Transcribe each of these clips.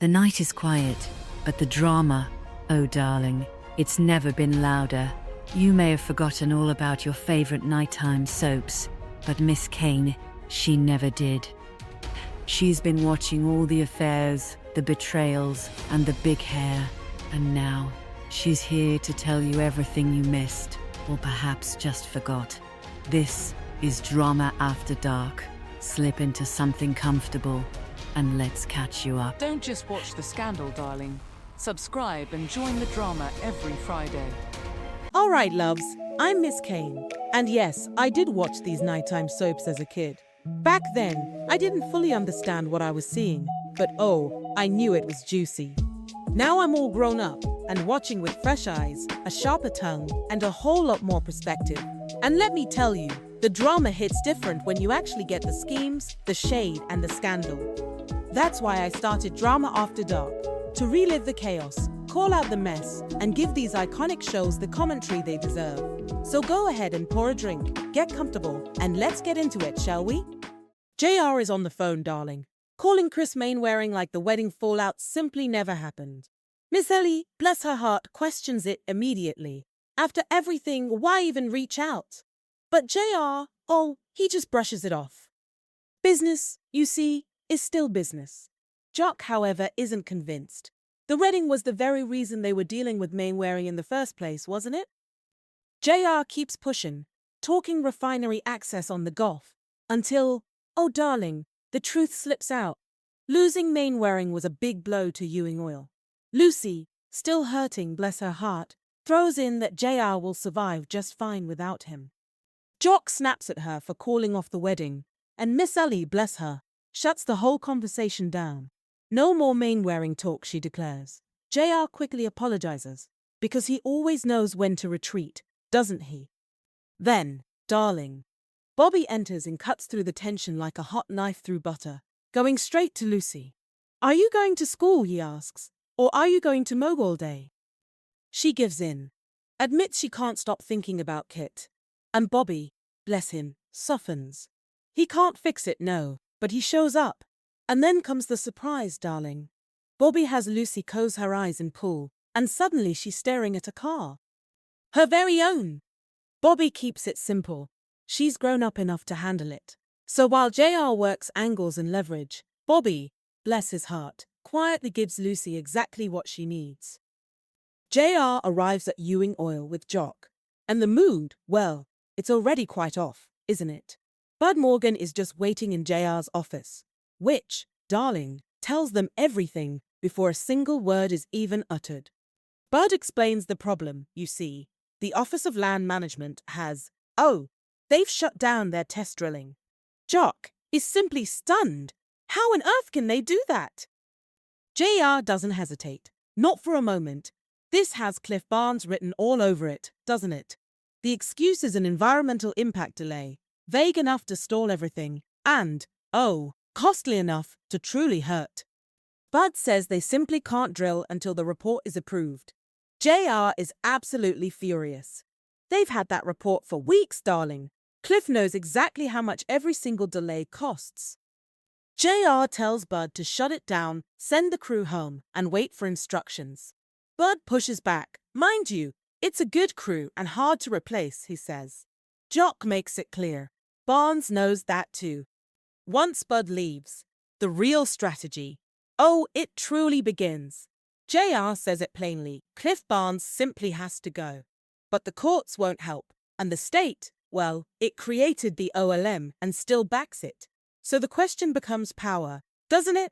The night is quiet, but the drama, oh darling, it's never been louder. You may have forgotten all about your favorite nighttime soaps, but Miss Kane, she never did. She's been watching all the affairs, the betrayals, and the big hair, and now she's here to tell you everything you missed, or perhaps just forgot. This is Drama After Dark. Slip into something comfortable, and let's catch you up. Don't just watch the scandal, darling. Subscribe and join the drama every Friday. All right, loves, I'm Miss Kane. And yes, I did watch these nighttime soaps as a kid. Back then, I didn't fully understand what I was seeing, but oh, I knew it was juicy. Now I'm all grown up and watching with fresh eyes, a sharper tongue, and a whole lot more perspective. And let me tell you, the drama hits different when you actually get the schemes, the shade, and the scandal. That's why I started Drama After Dark, to relive the chaos, call out the mess, and give these iconic shows the commentary they deserve. So go ahead and pour a drink, get comfortable, and let's get into it, shall we? JR is on the phone, darling, calling Chris Mainwaring like the wedding fallout simply never happened. Miss Ellie, bless her heart, questions it immediately. After everything, why even reach out? But JR, oh, he just brushes it off. Business, you see, is still business. Jock, however, isn't convinced. The wedding was the very reason they were dealing with Mainwaring in the first place, wasn't it? JR keeps pushing, talking refinery access on the Gulf, until, oh darling, the truth slips out. Losing Mainwaring was a big blow to Ewing Oil. Lucy, still hurting, bless her heart, throws in that JR will survive just fine without him. Jock snaps at her for calling off the wedding, and Miss Ellie, bless her, shuts the whole conversation down. No more Mainwaring talk, she declares. JR quickly apologizes, because he always knows when to retreat, doesn't he? Then, darling, Bobby enters and cuts through the tension like a hot knife through butter, going straight to Lucy. Are you going to school, he asks, or are you going to mogue all day? She gives in, admits she can't stop thinking about Kit. And Bobby, bless him, softens. He can't fix it, no, but he shows up. And then comes the surprise, darling. Bobby has Lucy close her eyes and pull, and suddenly she's staring at a car. Her very own. Bobby keeps it simple. She's grown up enough to handle it. So while JR works angles and leverage, Bobby, bless his heart, quietly gives Lucy exactly what she needs. JR arrives at Ewing Oil with Jock. And the mood, well, it's already quite off, isn't it? Bud Morgan is just waiting in JR's office, which, darling, tells them everything before a single word is even uttered. Bud explains the problem, you see. The Office of Land Management has, they've shut down their test drilling. Jock is simply stunned. How on earth can they do that? JR doesn't hesitate, not for a moment. This has Cliff Barnes written all over it, doesn't it? The excuse is an environmental impact delay, vague enough to stall everything, and, costly enough to truly hurt. Bud says they simply can't drill until the report is approved. JR is absolutely furious. They've had that report for weeks, darling. Cliff knows exactly how much every single delay costs. JR tells Bud to shut it down, send the crew home, and wait for instructions. Bud pushes back. Mind you, it's a good crew and hard to replace, he says. Jock makes it clear. Barnes knows that too. Once Bud leaves, the real strategy, it truly begins. JR says it plainly. Cliff Barnes simply has to go. But the courts won't help, and the state, well, it created the OLM and still backs it. So the question becomes power, doesn't it?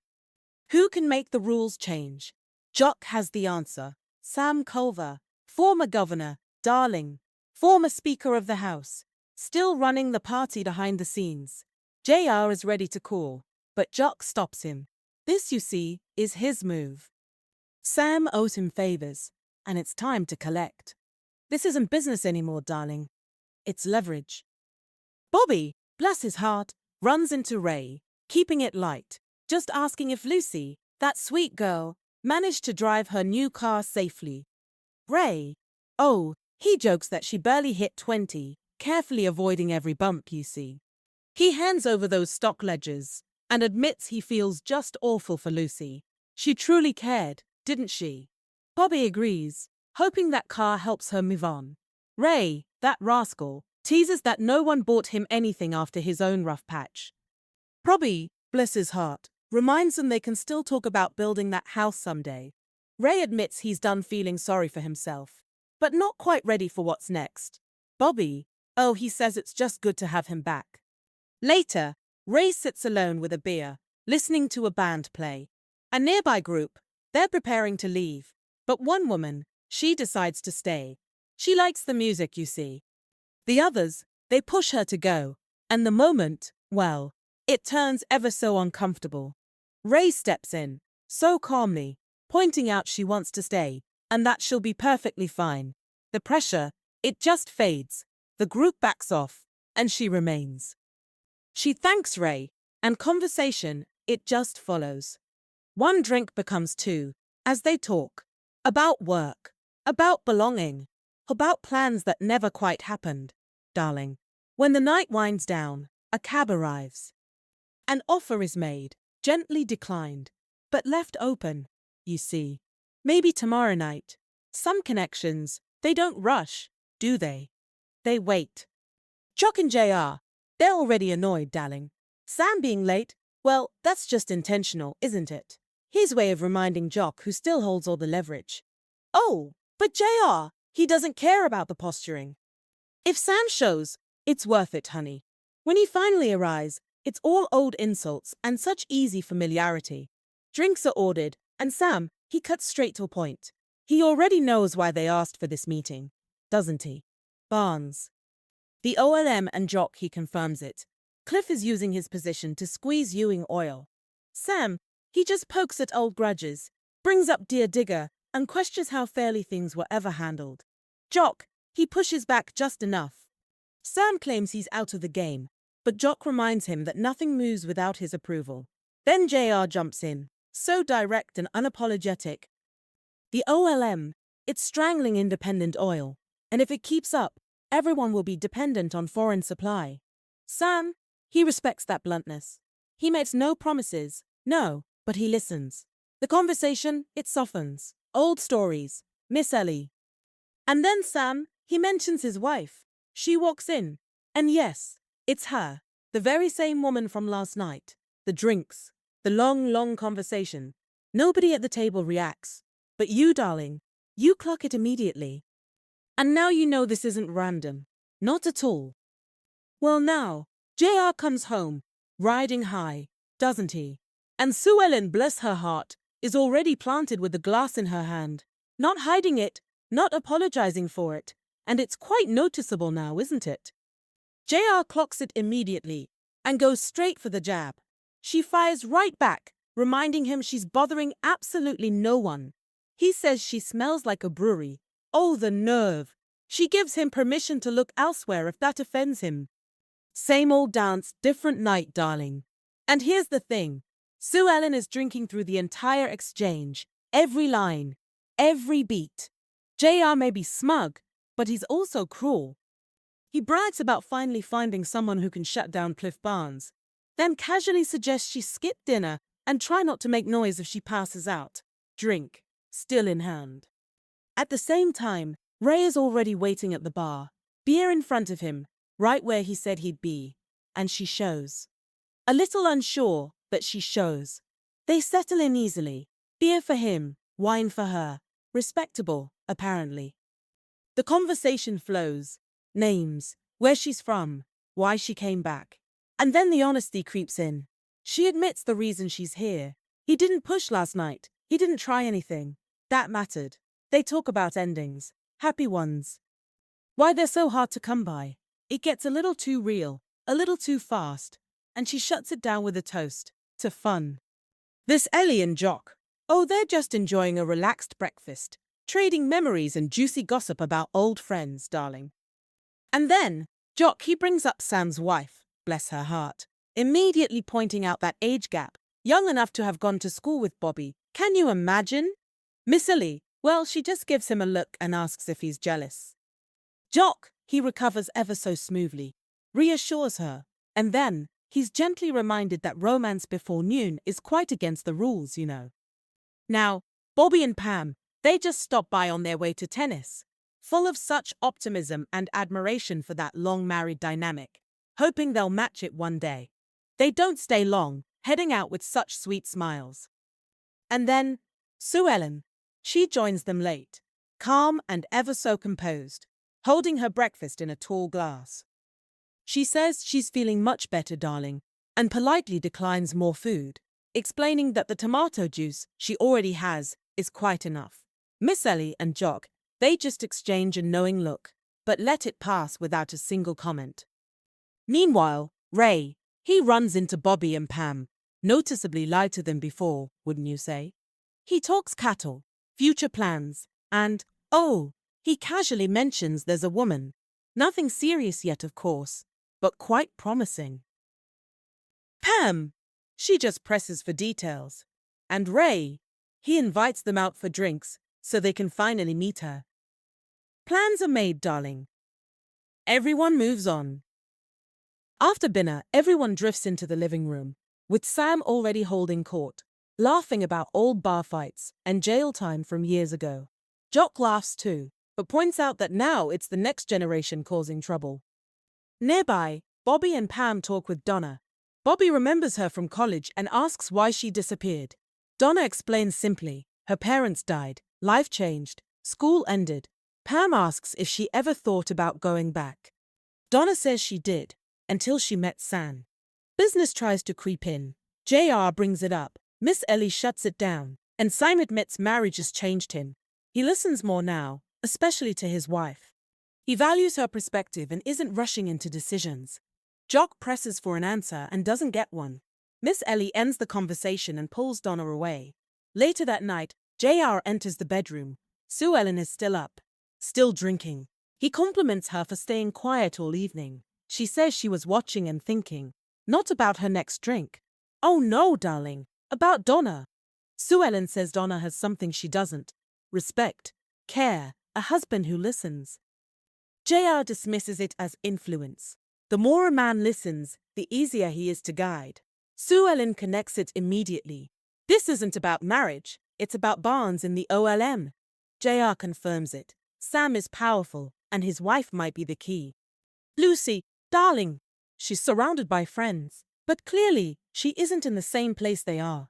Who can make the rules change? Jock has the answer. Sam Culver, former governor, darling, former Speaker of the House, still running the party behind the scenes. JR is ready to call, but Jock stops him. This, you see, is his move. Sam owes him favors, and it's time to collect. This isn't business anymore, darling. It's leverage. Bobby, bless his heart, runs into Ray, keeping it light, just asking if Lucy, that sweet girl, managed to drive her new car safely. Ray, he jokes that she barely hit 20, carefully avoiding every bump, you see. He hands over those stock ledgers and admits he feels just awful for Lucy, She truly cared, didn't she? Bobby agrees, hoping that Car helps her move on. Ray, that rascal, teases that no one bought him anything after his own rough patch. Bobby, bless his heart, reminds them they can still talk about building that house someday. Ray admits he's done feeling sorry for himself, but not quite ready for what's next. Bobby, oh, he says it's just good to have him back. Later, Ray sits alone with a beer, listening to a band play. A nearby group, they're preparing to leave, but one woman, she decides to stay. She likes the music, you see. The others, they push her to go, and the moment, well, it turns ever so uncomfortable. Ray steps in, so calmly, pointing out she wants to stay, and that she'll be perfectly fine. The pressure, it just fades. The group backs off, and she remains. She thanks Ray, and conversation, it just follows. One drink becomes two, as they talk. About work, about belonging, about plans that never quite happened. Darling, when the night winds down, a cab arrives. An offer is made, gently declined, but left open, you see. Maybe tomorrow night. Some connections, they don't rush, do they? They wait. Jock and JR, they're already annoyed, darling. Sam being late, well, that's just intentional, isn't it? His way of reminding Jock, who still holds all the leverage. Oh, but JR, he doesn't care about the posturing. If Sam shows, it's worth it, honey. When he finally arrives, it's all old insults and such easy familiarity. Drinks are ordered, and Sam, he cuts straight to a point. He already knows why they asked for this meeting, doesn't he? Barnes. The OLM and Jock, he confirms it. Cliff is using his position to squeeze Ewing oil. Sam, he just pokes at old grudges, brings up Dear Digger, and questions how fairly things were ever handled. Jock, he pushes back just enough. Sam claims he's out of the game, but Jock reminds him that nothing moves without his approval. Then JR jumps in, so direct and unapologetic. The OLM, it's strangling independent oil, and if it keeps up, everyone will be dependent on foreign supply. Sam, he respects that bluntness. He makes no promises, no, but he listens. The conversation, it softens. Old stories, Miss Ellie. And then Sam, he mentions his wife. She walks in, and yes, it's her, the very same woman from last night. The drinks, the long conversation. Nobody at the table reacts. But you, darling, you clock it immediately. And now you know this isn't random. Not at all. Well now, JR comes home, riding high, doesn't he? And Sue Ellen, bless her heart, is already planted with the glass in her hand. Not hiding it, not apologizing for it. And it's quite noticeable now, isn't it? JR clocks it immediately and goes straight for the jab. She fires right back, reminding him she's bothering absolutely no one. He says she smells like a brewery. Oh, the nerve. She gives him permission to look elsewhere if that offends him. Same old dance, different night, darling. And here's the thing. Sue Ellen is drinking through the entire exchange. Every line. Every beat. JR may be smug, but he's also cruel. He brags about finally finding someone who can shut down Cliff Barnes, then casually suggests she skip dinner and try not to make noise if she passes out. Drink, still in hand. At the same time, Ray is already waiting at the bar, beer in front of him, right where he said he'd be, and she shows. A little unsure, but she shows. They settle in easily. Beer for him, wine for her. Respectable, apparently. The conversation flows. Names, where she's from, why she came back. And then the honesty creeps in. She admits the reason she's here. He didn't push last night. He didn't try anything. That mattered. They talk about endings. Happy ones. Why they're so hard to come by. It gets a little too real, a little too fast. And she shuts it down with a toast. To fun. This Ellie and Jock. Oh, they're just enjoying a relaxed breakfast. Trading memories and juicy gossip about old friends, darling. And then, Jock, he brings up Sam's wife, bless her heart, immediately pointing out that age gap, young enough to have gone to school with Bobby. Can you imagine? Miss Ellie, well, she just gives him a look and asks if he's jealous. Jock, he recovers ever so smoothly, reassures her, and then he's gently reminded that romance before noon is quite against the rules, you know. Now, Bobby and Pam, they just stopped by on their way to tennis, full of such optimism and admiration for that long married dynamic, hoping they'll match it one day. They don't stay long, heading out with such sweet smiles. And then, Sue Ellen, she joins them late, calm and ever so composed, holding her breakfast in a tall glass. She says she's feeling much better, darling, and politely declines more food, explaining that the tomato juice she already has is quite enough. Miss Ellie and Jock, they just exchange a knowing look, but let it pass without a single comment. Meanwhile, Ray, he runs into Bobby and Pam, noticeably lighter than before, wouldn't you say? He talks cattle, future plans, and, oh, he casually mentions there's a woman. Nothing serious yet, of course, but quite promising. Pam, she just presses for details. And Ray, he invites them out for drinks so they can finally meet her. Plans are made, darling. Everyone moves on. After dinner, everyone drifts into the living room, with Sam already holding court, laughing about old bar fights and jail time from years ago. Jock laughs too, but points out that now it's the next generation causing trouble. Nearby, Bobby and Pam talk with Donna. Bobby remembers her from college and asks why she disappeared. Donna explains simply, her parents died, life changed, school ended. Pam asks if she ever thought about going back. Donna says she did, until she met San. Business tries to creep in. JR brings it up. Miss Ellie shuts it down, and Sam admits marriage has changed him. He listens more now, especially to his wife. He values her perspective and isn't rushing into decisions. Jock presses for an answer and doesn't get one. Miss Ellie ends the conversation and pulls Donna away. Later that night, JR enters the bedroom. Sue Ellen is still up, still drinking. He compliments her for staying quiet all evening. She says she was watching and thinking, not about her next drink. Oh no, darling, about Donna. Sue Ellen says Donna has something she doesn't. Respect, care, a husband who listens. JR dismisses it as influence. The more a man listens, the easier he is to guide. Sue Ellen connects it immediately. This isn't about marriage, it's about Barnes in the OLM. JR confirms it. Sam is powerful, and his wife might be the key. Lucy, darling. She's surrounded by friends, but clearly she isn't in the same place they are.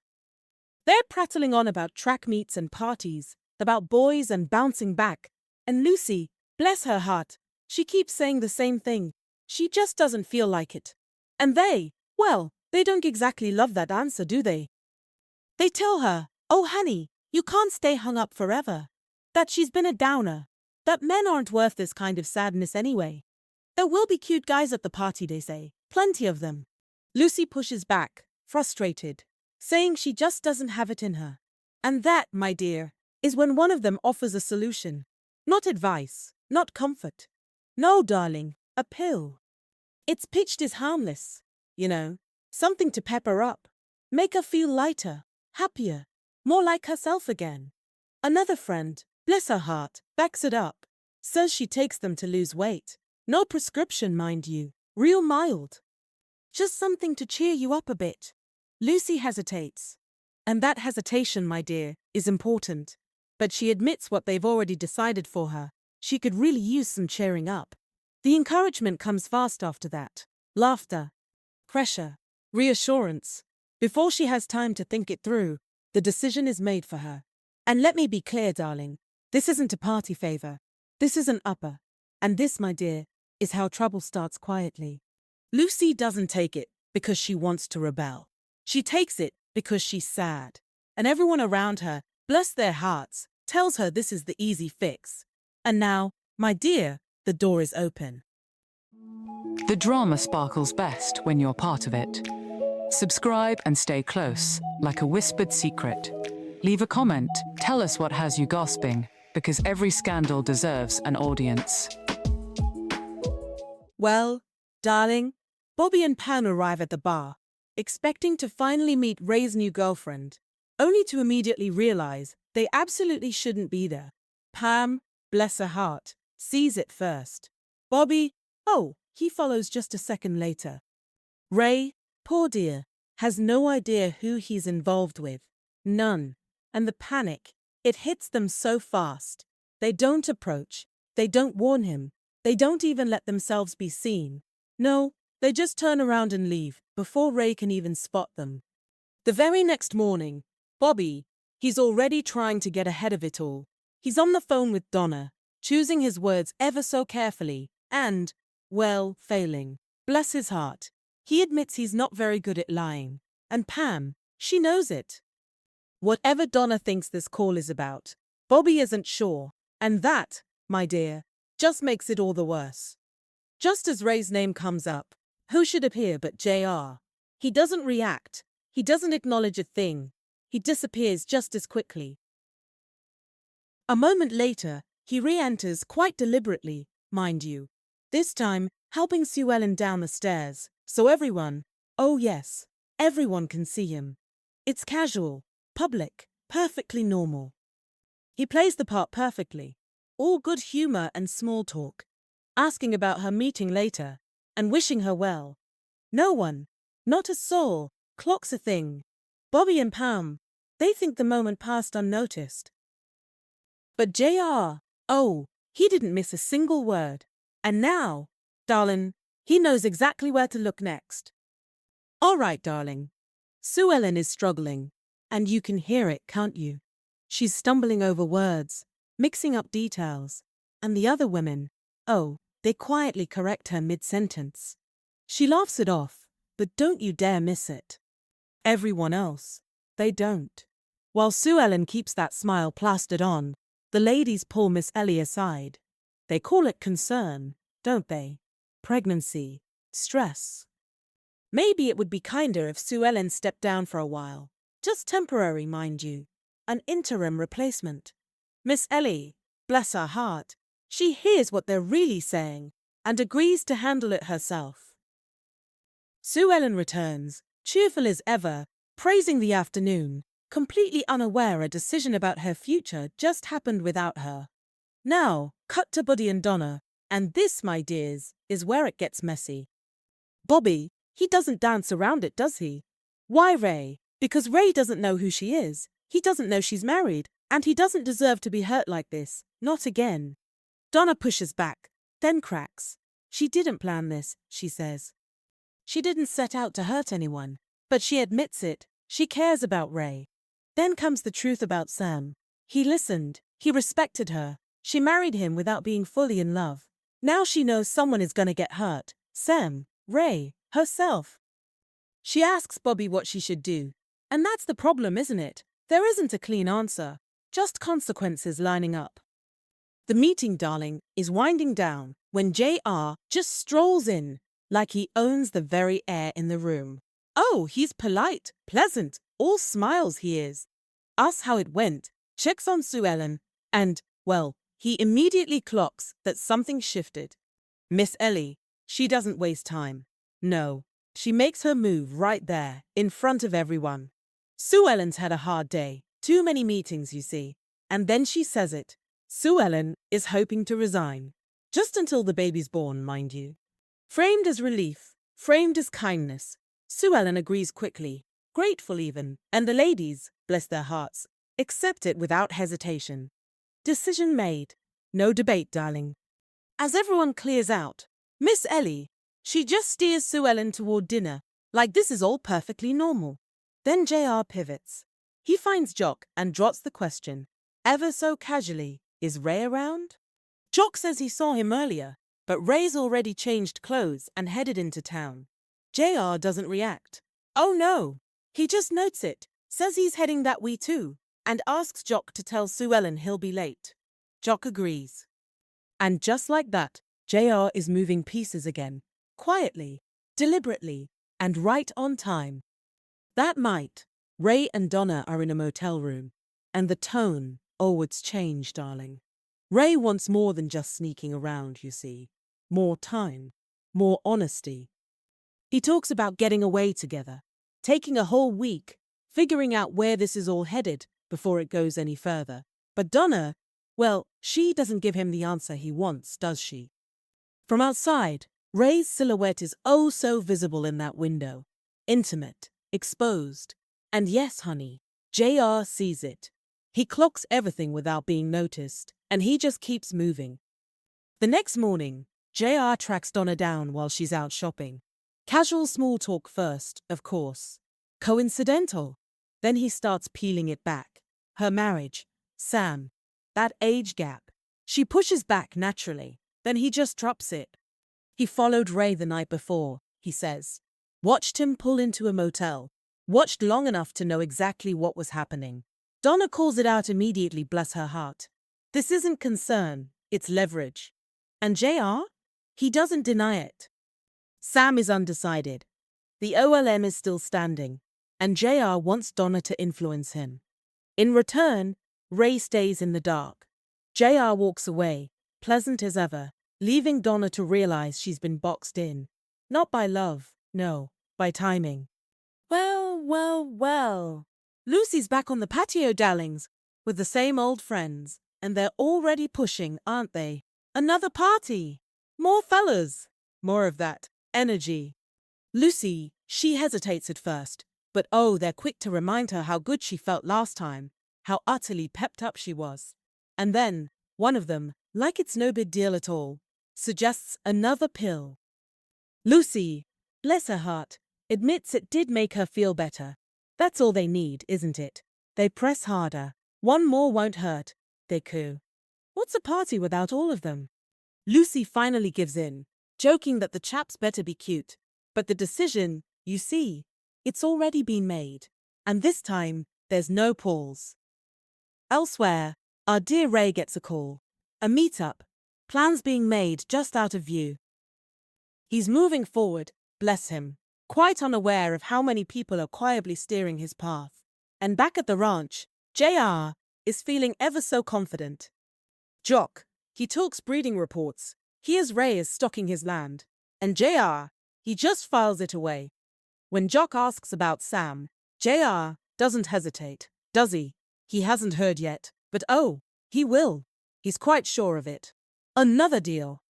They're prattling on about track meets and parties, about boys and bouncing back. And Lucy, bless her heart, she keeps saying the same thing. She just doesn't feel like it. And they, well, they don't exactly love that answer, do they? They tell her, oh honey, you can't stay hung up forever. That she's been a downer. That men aren't worth this kind of sadness anyway. There will be cute guys at the party, they say. Plenty of them. Lucy pushes back, frustrated, saying she just doesn't have it in her. And that, my dear, is when one of them offers a solution. Not advice, not comfort. No, darling, a pill. It's pitched as harmless, you know, something to pep her up, make her feel lighter, happier, more like herself again. Another friend, bless her heart, backs it up, says she takes them to lose weight. No prescription, mind you, real mild. Just something to cheer you up a bit. Lucy hesitates. And that hesitation, my dear, is important. But she admits what they've already decided for her. She could really use some cheering up. The encouragement comes fast after that. Laughter, pressure, reassurance. Before she has time to think it through, the decision is made for her. And let me be clear, darling, this isn't a party favor. This is an upper. And this, my dear, is how trouble starts quietly. Lucy doesn't take it because she wants to rebel. She takes it because she's sad. And everyone around her, bless their hearts, tells her this is the easy fix. And now, my dear, the door is open. The drama sparkles best when you're part of it. Subscribe and stay close, like a whispered secret. Leave a comment, tell us what has you gasping, because every scandal deserves an audience. Well, darling, Bobby and Pam arrive at the bar, expecting to finally meet Ray's new girlfriend, only to immediately realize they absolutely shouldn't be there. Pam, bless her heart, sees it first. Bobby, oh, he follows just a second later. Ray, poor dear, has no idea who he's involved with. None. and the panic, it hits them so fast. They don't approach, they don't warn him, they don't even let themselves be seen. No, they just turn around and leave before Ray can even spot them. The very next morning, Bobby, he's already trying to get ahead of it all. He's on the phone with Donna, choosing his words ever so carefully and, well, failing. Bless his heart. He admits he's not very good at lying. And Pam, she knows it. Whatever Donna thinks this call is about, Bobby isn't sure. And that, my dear, just makes it all the worse. Just as Ray's name comes up, who should appear but JR? He doesn't react. He doesn't acknowledge a thing. He disappears just as quickly. A moment later, he re-enters quite deliberately, mind you. This time, helping Sue Ellen down the stairs, so everyone, oh yes, everyone can see him. It's casual, public, perfectly normal. He plays the part perfectly. All good humor and small talk. Asking about her meeting later, and wishing her well. No one, not a soul, clocks a thing. Bobby and Pam, they think the moment passed unnoticed. But JR, oh, he didn't miss a single word. And now, darling, he knows exactly where to look next. All right, darling. Sue Ellen is struggling, and you can hear it, can't you? She's stumbling over words, mixing up details, and the other women, oh, they quietly correct her mid-sentence. She laughs it off, but don't you dare miss it. Everyone else, they don't. While Sue Ellen keeps that smile plastered on, the ladies pull Miss Ellie aside. They call it concern, don't they? Pregnancy, stress. Maybe it would be kinder if Sue Ellen stepped down for a while. Just temporary, mind you. An interim replacement. Miss Ellie, bless her heart, she hears what they're really saying and agrees to handle it herself. Sue Ellen returns, cheerful as ever, praising the afternoon, completely unaware a decision about her future just happened without her. Now, cut to Buddy and Donna, and this, my dears, is where it gets messy. Bobby, he doesn't dance around it, does he? Why Ray? Because Ray doesn't know who she is. He doesn't know she's married, and he doesn't deserve to be hurt like this, not again. Donna pushes back, then cracks. She didn't plan this, she says. She didn't set out to hurt anyone, but she admits it. She cares about Ray. Then comes the truth about Sam. He listened. He respected her. She married him without being fully in love. Now she knows someone is gonna get hurt. Sam, Ray, herself. She asks Bobby what she should do. And that's the problem, isn't it? There isn't a clean answer. Just consequences lining up. The meeting, darling, is winding down when JR just strolls in like he owns the very air in the room. Oh, he's polite, pleasant, all smiles he is. Asks how it went, checks on Sue Ellen, and, well, he immediately clocks that something shifted. Miss Ellie, she doesn't waste time. No, she makes her move right there, in front of everyone. Sue Ellen's had a hard day, too many meetings, you see, and then she says it. Sue Ellen is hoping to resign. Just until the baby's born, mind you. Framed as relief, framed as kindness, Sue Ellen agrees quickly, grateful even, and the ladies, bless their hearts, accept it without hesitation. Decision made. No debate, darling. As everyone clears out, Miss Ellie, she just steers Sue Ellen toward dinner, like this is all perfectly normal. Then JR pivots. He finds Jock and drops the question, ever so casually, is Ray around? Jock says he saw him earlier, but Ray's already changed clothes and headed into town. JR doesn't react. Oh no! He just notes it, says he's heading that way too, and asks Jock to tell Sue Ellen he'll be late. Jock agrees. And just like that, JR is moving pieces again, quietly, deliberately, and right on time. That night, Ray and Donna are in a motel room, and the tone, oh, it's changed, darling. Ray wants more than just sneaking around, you see. More time, more honesty. He talks about getting away together, taking a whole week, figuring out where this is all headed before it goes any further. But Donna, well, she doesn't give him the answer he wants, does she? From outside, Ray's silhouette is oh so visible in that window. Intimate, exposed. And yes, honey, JR sees it. He clocks everything without being noticed, and he just keeps moving. The next morning, JR tracks Donna down while she's out shopping. Casual small talk first, of course. Coincidental. Then he starts peeling it back. Her marriage, Sam, that age gap. She pushes back naturally, then he just drops it. He followed Ray the night before, he says. Watched him pull into a motel. Watched long enough to know exactly what was happening. Donna calls it out immediately, bless her heart. This isn't concern, it's leverage. And JR? He doesn't deny it. Sam is undecided. The OLM is still standing, and JR wants Donna to influence him. In return, Ray stays in the dark. JR walks away, pleasant as ever, leaving Donna to realize she's been boxed in. Not by love, no, by timing. Well. Lucy's back on the patio, darlings, with the same old friends, and they're already pushing, aren't they? Another party! More fellas! More of that energy. Lucy, she hesitates at first, but oh, they're quick to remind her how good she felt last time, how utterly pepped up she was. And then, one of them, like it's no big deal at all, suggests another pill. Lucy, bless her heart, admits it did make her feel better. That's all they need, isn't it? They press harder. One more won't hurt. They coo. What's a party without all of them? Lucy finally gives in, joking that the chaps better be cute. But the decision, you see, it's already been made. And this time, there's no pause. Elsewhere, our dear Ray gets a call. A meet-up. Plans being made just out of view. He's moving forward, bless him, quite unaware of how many people are quietly steering his path. And back at the ranch, JR is feeling ever so confident. Jock, he talks breeding reports. Hears Ray is stocking his land. And JR, he just files it away. When Jock asks about Sam, JR doesn't hesitate, does he? He hasn't heard yet, but oh, he will. He's quite sure of it. Another deal.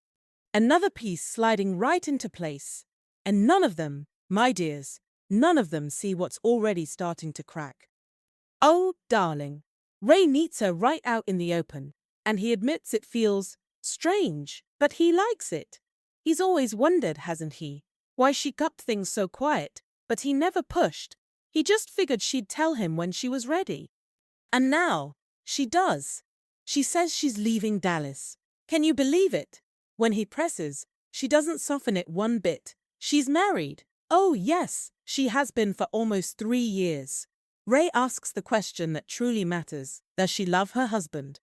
Another piece sliding right into place. And none of them, my dears, none of them see what's already starting to crack. Oh, darling. Ray meets her right out in the open, and he admits it feels strange, but he likes it. He's always wondered, hasn't he, why she kept things so quiet, but he never pushed. He just figured she'd tell him when she was ready. And now, she does. She says she's leaving Dallas. Can you believe it? When he presses, she doesn't soften it one bit. She's married. Oh, yes, she has been for almost 3 years. Ray asks the question that truly matters. Does she love her husband?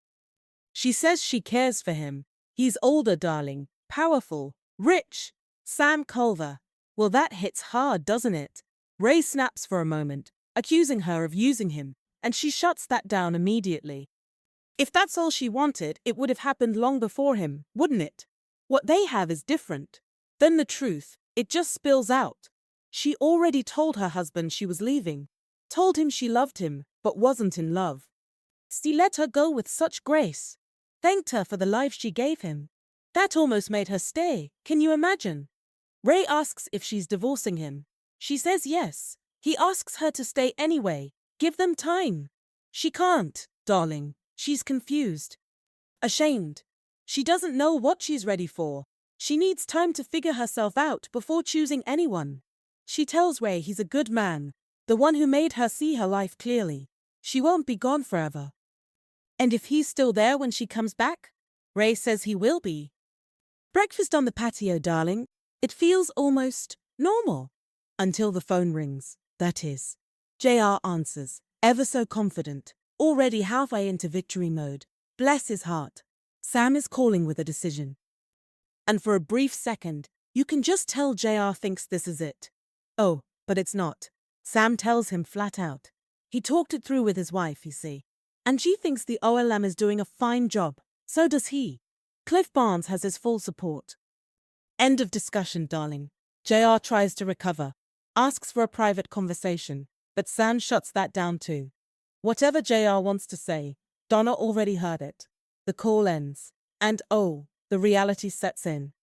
She says she cares for him. He's older, darling, powerful, rich. Sam Culver. Well, that hits hard, doesn't it? Ray snaps for a moment, accusing her of using him, and she shuts that down immediately. If that's all she wanted, it would have happened long before him, wouldn't it? What they have is different. Then the truth, it just spills out. She already told her husband she was leaving. Told him she loved him, but wasn't in love. He let her go with such grace. Thanked her for the life she gave him. That almost made her stay, can you imagine? Ray asks if she's divorcing him. She says yes. He asks her to stay anyway. Give them time. She can't, darling. She's confused. Ashamed. She doesn't know what she's ready for. She needs time to figure herself out before choosing anyone. She tells Ray he's a good man, the one who made her see her life clearly. She won't be gone forever. And if he's still there when she comes back? Ray says he will be. Breakfast on the patio, darling. It feels almost normal. Until the phone rings, that is. JR answers, ever so confident, already halfway into victory mode. Bless his heart. Sam is calling with a decision. And for a brief second, you can just tell JR thinks this is it. Oh, but it's not. Sam tells him flat out. He talked it through with his wife, you see. And she thinks the OLM is doing a fine job. So does he. Cliff Barnes has his full support. End of discussion, darling. JR tries to recover. Asks for a private conversation. But Sam shuts that down too. Whatever JR wants to say, Donna already heard it. The call ends. And oh, the reality sets in.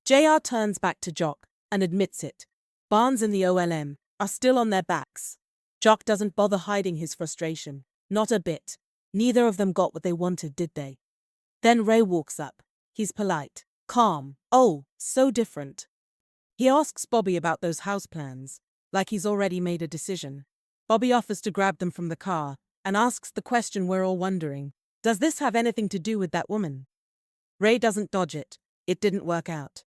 JR turns back to Jock and admits it. Barnes and the OLM are still on their backs. Jock doesn't bother hiding his frustration. Not a bit. Neither of them got what they wanted, did they? Then Ray walks up. He's polite, calm, oh, so different. He asks Bobby about those house plans, like he's already made a decision. Bobby offers to grab them from the car and asks the question we're all wondering. Does this have anything to do with that woman? Ray doesn't dodge it. It didn't work out.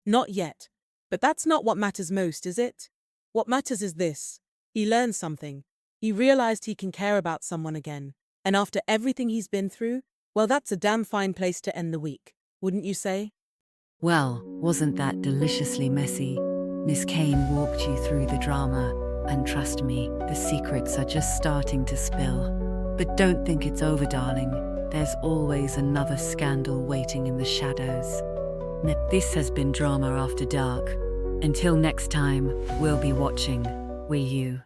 Not yet. But that's not what matters most, is it? What matters is this. He learned something. He realized he can care about someone again. And after everything he's been through, well, that's a damn fine place to end the week, wouldn't you say? Well, wasn't that deliciously messy? Miss Kane walked you through the drama, and trust me, the secrets are just starting to spill. But don't think it's over, darling. There's always another scandal waiting in the shadows. This has been Drama After Dark. Until next time, we'll be watching. Will you?